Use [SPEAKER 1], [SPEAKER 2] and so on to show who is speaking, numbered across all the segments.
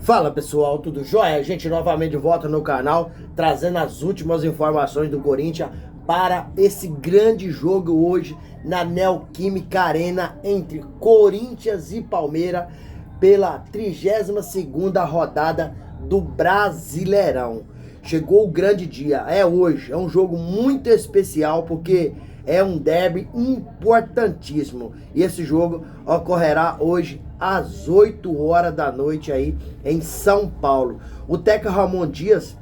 [SPEAKER 1] Fala pessoal, tudo jóia? A gente novamente de volta no canal, trazendo as últimas informações do Corinthians para esse grande jogo hoje na Neoquímica Arena entre Corinthians e Palmeiras pela 32ª rodada do Brasileirão. Chegou o grande dia, é hoje, é um jogo muito especial porque é um derby importantíssimo. E esse jogo ocorrerá hoje às 8 horas da noite aí em São Paulo. O técnico Ramon Dias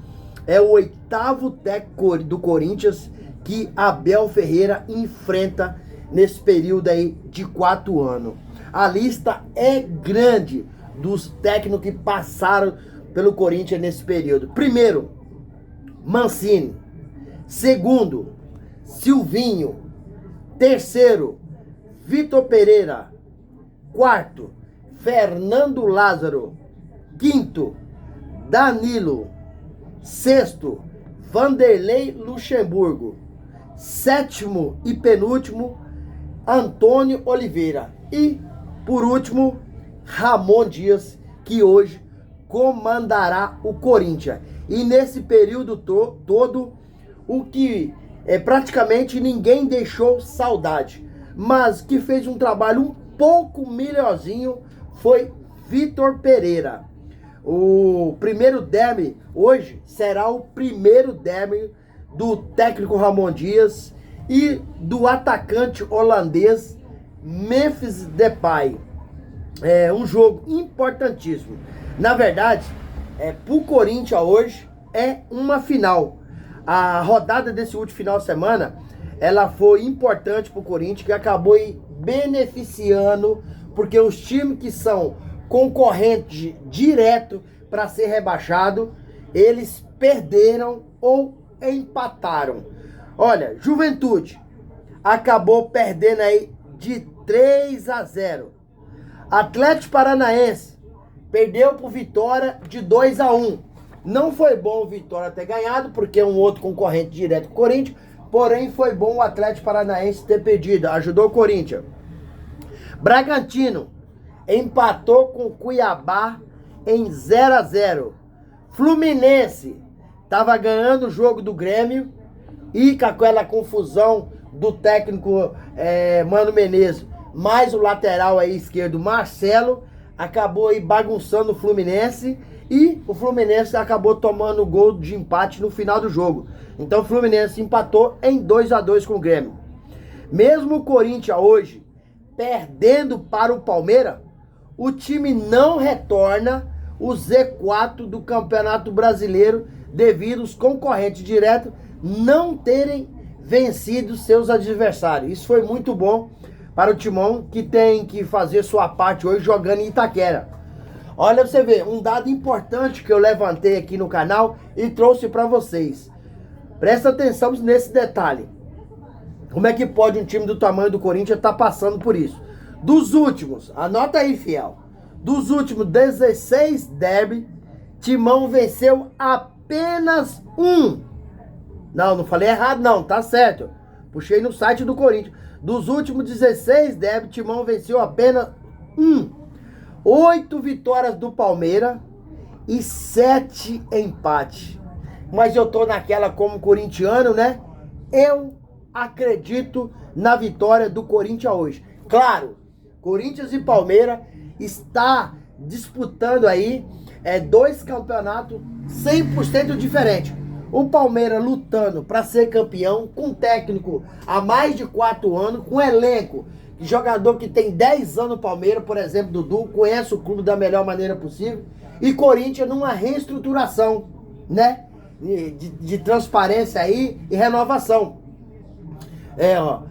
[SPEAKER 1] é o 8º técnico do Corinthians que Abel Ferreira enfrenta nesse período aí de 4 anos. A lista é grande dos técnicos que passaram pelo Corinthians nesse período. Primeiro, Mancini. Segundo, Silvinho. Terceiro, Vitor Pereira. Quarto, Fernando Lázaro. Quinto, Danilo. Sexto, Vanderlei Luxemburgo. Sétimo e penúltimo, Antônio Oliveira. E, por último, Ramon Dias, que hoje comandará o Corinthians. E nesse período todo, o que praticamente ninguém deixou saudade, mas que fez um trabalho um pouco melhorzinho foi Vitor Pereira. O primeiro derby hoje será o primeiro derby do técnico Ramon Dias e do atacante holandês Memphis Depay. É um jogo importantíssimo. Na verdade, para o Corinthians hoje é uma final. A rodada desse último final de semana, ela foi importante para o Corinthians, que acabou beneficiando, porque os times que são concorrentes direto para ser rebaixado, eles perderam ou empataram. Olha, Juventude acabou perdendo aí de 3-0. Atlético Paranaense perdeu por Vitória de 2-1. Não foi bom o Vitória ter ganhado, porque é um outro concorrente direto com o Corinthians. Porém, foi bom o Atlético Paranaense ter perdido. Ajudou o Corinthians. Bragantino empatou com o Cuiabá em 0-0. Fluminense estava ganhando o jogo do Grêmio. E com aquela confusão do técnico Mano Menezes, mais o lateral aí esquerdo, Marcelo, acabou aí bagunçando o Fluminense. E o Fluminense acabou tomando o gol de empate no final do jogo. Então o Fluminense empatou em 2-2 com o Grêmio. Mesmo o Corinthians hoje perdendo para o Palmeiras, o time não retorna o Z4 do Campeonato Brasileiro devido aos concorrentes diretos não terem vencido seus adversários. Isso foi muito bom para o Timão, que tem que fazer sua parte hoje jogando em Itaquera. Olha, você vê, um dado importante que eu levantei aqui no canal e trouxe para vocês. Presta atenção nesse detalhe. Como é que pode um time do tamanho do Corinthians estar passando por isso? Dos últimos, anota aí, fiel. Dos últimos 16 derby, Timão venceu apenas um. Não falei errado não, tá certo. Puxei no site do Corinthians. Dos últimos 16 derby, Timão venceu apenas um. 8 vitórias do Palmeiras e 7 empates. Mas eu tô naquela como corintiano, né? Eu acredito na vitória do Corinthians hoje. Claro, Corinthians e Palmeiras está disputando aí dois campeonatos 100% diferentes. O Palmeiras lutando para ser campeão, com técnico há mais de 4 anos, com elenco. Jogador que tem 10 anos no Palmeiras, por exemplo, Dudu, conhece o clube da melhor maneira possível. E Corinthians numa reestruturação, né? De transparência aí e renovação.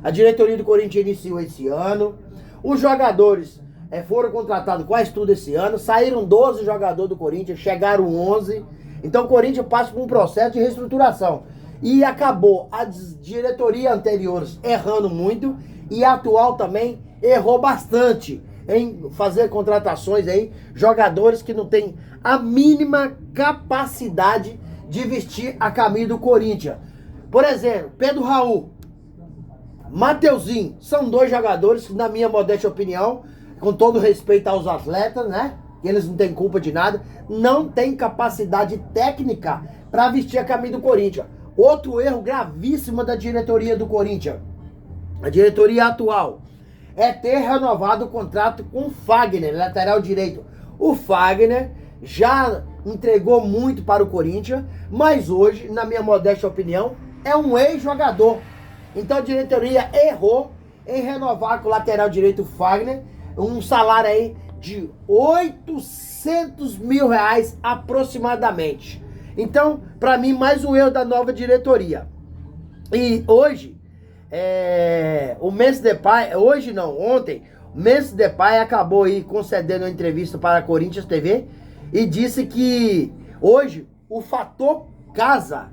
[SPEAKER 1] A diretoria do Corinthians iniciou esse ano. Os jogadores foram contratados quase tudo esse ano. Saíram 12 jogadores do Corinthians, chegaram 11. Então o Corinthians passa por um processo de reestruturação. E acabou as diretorias anteriores errando muito. E a atual também errou bastante em fazer contratações aí, jogadores que não têm a mínima capacidade de vestir a camisa do Corinthians. Por exemplo, Pedro Raul, Mateuzinho, são dois jogadores que, na minha modesta opinião, com todo respeito aos atletas, né? que eles não têm culpa de nada, não tem capacidade técnica para vestir a camisa do Corinthians. Outro erro gravíssimo da diretoria do Corinthians, a diretoria atual, é ter renovado o contrato com o Fagner, lateral direito. O Fagner já entregou muito para o Corinthians, mas hoje, na minha modesta opinião, é um ex-jogador. Então a diretoria errou em renovar com o lateral direito Fagner, um salário aí de 800 mil reais aproximadamente. Então, para mim, mais um erro da nova diretoria. E hoje, ontem, o Memphis Depay acabou aí concedendo uma entrevista para a Corinthians TV e disse que hoje o fator casa,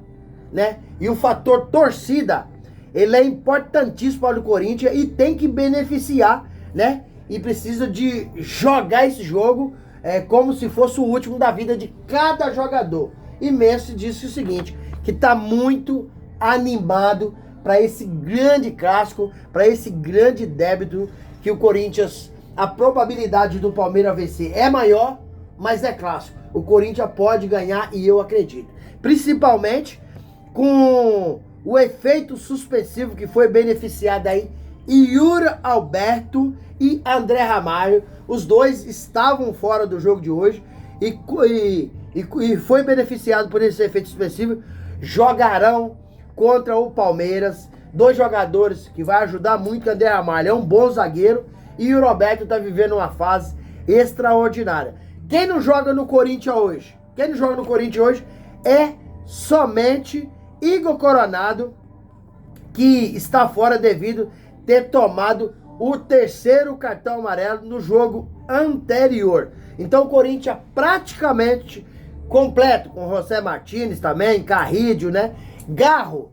[SPEAKER 1] né, e o fator torcida, ele é importantíssimo para o Corinthians e tem que beneficiar, né, e precisa de jogar esse jogo como se fosse o último da vida de cada jogador. E Messi disse o seguinte, que está muito animado para esse grande clássico, para esse grande débito que o Corinthians, a probabilidade do Palmeiras vencer é maior, mas é clássico. O Corinthians pode ganhar e eu acredito. Principalmente com o efeito suspensivo que foi beneficiado aí Yuri Alberto e André Ramalho. Os dois estavam fora do jogo de hoje e foi beneficiado por esse efeito suspensivo. Jogarão contra o Palmeiras. Dois jogadores que vai ajudar muito. André Ramalho é um bom zagueiro e o Roberto está vivendo uma fase extraordinária. Quem não joga no Corinthians hoje? Quem não joga no Corinthians hoje é somente Igor Coronado, que está fora devido ter tomado o terceiro cartão amarelo no jogo anterior. Então o Corinthians praticamente completo, com José Martínez também, Carrídio, né? Garro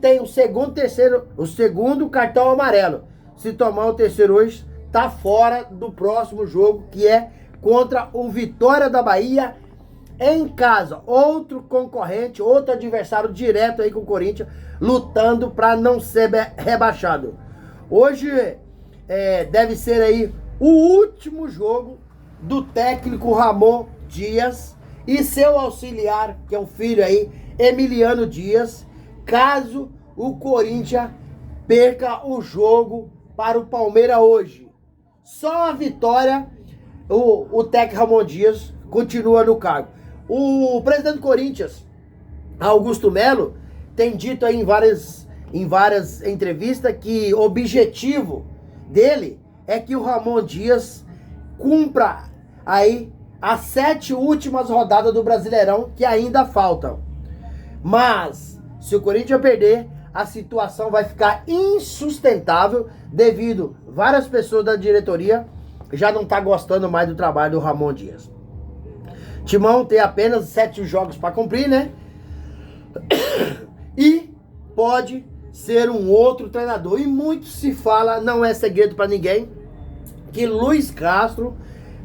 [SPEAKER 1] tem o segundo cartão amarelo. Se tomar o terceiro hoje, tá fora do próximo jogo, que é contra o Vitória da Bahia em casa. Outro concorrente, outro adversário direto aí com o Corinthians, lutando para não ser rebaixado. Hoje deve ser aí o último jogo do técnico Ramon Dias e seu auxiliar, que é o filho aí, Emiliano Dias, caso o Corinthians perca o jogo para o Palmeiras hoje. Só a vitória, o técnico Ramon Dias continua no cargo. O presidente do Corinthians, Augusto Melo, tem dito aí em várias entrevistas que o objetivo dele é que o Ramon Dias cumpra aí as 7 últimas rodadas do Brasileirão que ainda faltam. Mas se o Corinthians perder, a situação vai ficar insustentável devido várias pessoas da diretoria já não tá gostando mais do trabalho do Ramon Dias. Timão tem apenas 7 jogos para cumprir, né? E pode ser um outro treinador. E muito se fala, não é segredo para ninguém, que Luiz Castro,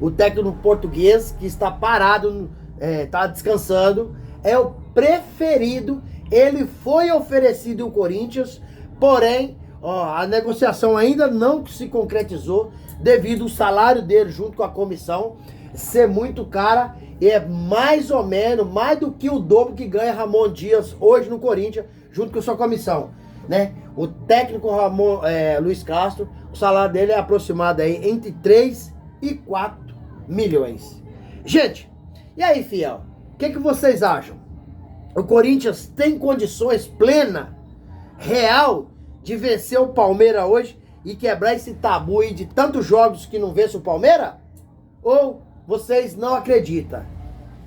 [SPEAKER 1] o técnico português, que está parado, está descansando, é o preferido. Ele foi oferecido ao Corinthians, porém, a negociação ainda não se concretizou devido ao salário dele junto com a comissão ser muito cara. E é mais ou menos, mais do que o dobro que ganha Ramon Dias hoje no Corinthians, junto com a sua comissão, né? O técnico Luiz Castro, o salário dele é aproximado aí entre 3 e 4 milhões. Gente, e aí, fiel? O que vocês acham? O Corinthians tem condições plena, real, de vencer o Palmeiras hoje e quebrar esse tabu aí de tantos jogos que não vence o Palmeiras? Ou vocês não acreditam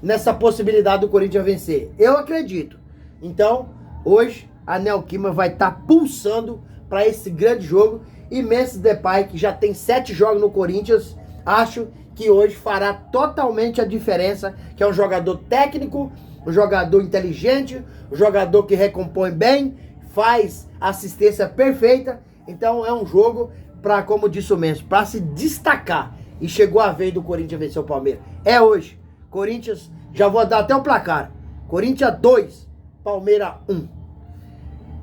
[SPEAKER 1] nessa possibilidade do Corinthians vencer? Eu acredito. Então, hoje, a Neoquímica vai estar pulsando para esse grande jogo. E Memphis Depay, que já tem 7 jogos no Corinthians, acho que hoje fará totalmente a diferença, que é um jogador técnico, um jogador inteligente, um jogador que recompõe bem, faz assistência perfeita. Então é um jogo para, como disse o Mendes, para se destacar. E chegou a vez do Corinthians vencer o Palmeiras. É hoje. Corinthians, já vou dar até o placar. Corinthians 2, Palmeiras 1.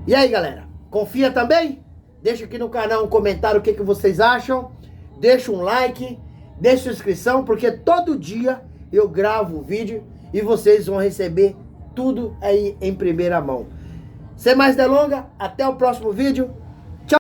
[SPEAKER 1] E aí, galera? Confia também? Deixa aqui no canal um comentário o que vocês acham. Deixa um like. Deixe sua inscrição, porque todo dia eu gravo o vídeo e vocês vão receber tudo aí em primeira mão. Sem mais delongas, até o próximo vídeo.